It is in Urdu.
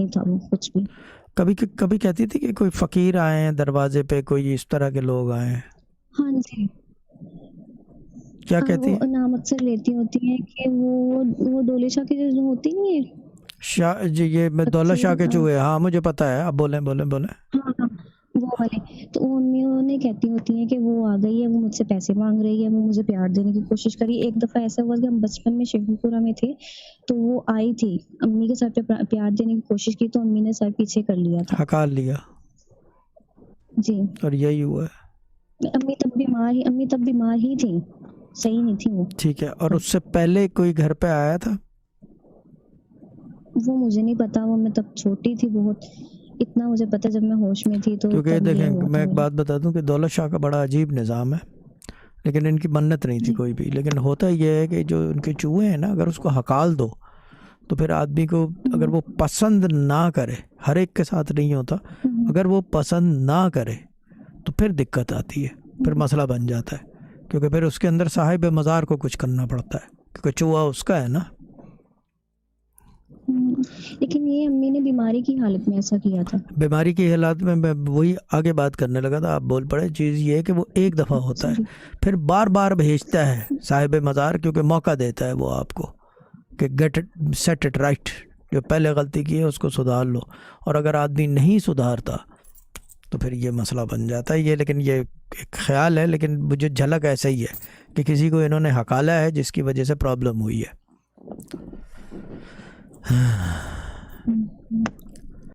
نہیں تھا وہ کچھ بھی. کبھی کہتی تھی کہ کوئی فقیر آئے ہیں دروازے پہ, کوئی اس طرح کے لوگ آئے ہیں؟ ہاں جی. کیا کہتی وہ ہے؟ نام اکثر لیتی ہوتی ہیں کہ وہ ڈولے شاہ کی جو ہوتی نہیں ہے شاہ جی, یہ میں دولت شاہ کے چوہے, ہاں مجھے پتا ہے, اب بولیں. ہاں ہاں وہ والے, تو امی انہیں کہتی ہوتی ہیں کہ وہ آ گئی ہے, وہ مجھ سے پیسے مانگ رہی ہے, وہ مجھے پیار دینے کی کوشش کری. ایک دفعہ ایسا ہوا کہ ہم بچپن میں شیخو پورہ میں تھے, تو وہ آئی تھی, امی کے سر پہ پیار دینے کی کوشش کی, تو امی نے سر پیچھے کر لیا تھا. ہکال لیا. جی. اور یہی ہوا ہے. امی تب بیمار ہی تھی, صحیح نہیں تھی وہ. ٹھیک ہے. اور اس سے پہلے کوئی گھر پہ آیا تھا؟ وہ مجھے نہیں پتا, وہ میں تب چھوٹی تھی بہت. اتنا مجھے پتا جب میں ہوش میں تھی تو کیونکہ تب یہ دیکھیں ہوا میں تھا ایک میرے. بات بتا دوں کہ دولت شاہ کا بڑا عجیب نظام ہے, لیکن ان کی منت نہیں تھی جی. کوئی بھی. لیکن ہوتا یہ ہے کہ جو ان کے چوہے ہیں نا, اگر اس کو ہکال دو تو پھر آدمی کو اگر وہ پسند نہ کرے, ہر ایک کے ساتھ نہیں ہوتا, اگر وہ پسند نہ کرے تو پھر دقت آتی ہے, پھر مسئلہ بن جاتا ہے. کیونکہ پھر اس کے اندر صاحب مزار کو کچھ کرنا پڑتا ہے, کیونکہ چوہا اس کا ہے نا. لیکن یہ امی نے بیماری کی حالت میں ایسا کیا تھا. بیماری کی حالات میں وہی آگے بات کرنے لگا تھا, آپ بول پڑے. چیز یہ ہے کہ وہ ایک دفعہ ہوتا ہے, پھر بار بار بھیجتا ہے صاحب مزار, کیونکہ موقع دیتا ہے وہ آپ کو کہ گیٹ سیٹ اٹ رائٹ, جو پہلے غلطی کی ہے اس کو سدھار لو. اور اگر آدمی نہیں سدھارتا تو پھر یہ مسئلہ بن جاتا ہے. یہ لیکن یہ ایک خیال ہے, لیکن مجھے جھلک ایسا ہی ہے کہ کسی کو انہوں نے ہکالا ہے جس کی وجہ سے پرابلم ہوئی ہے.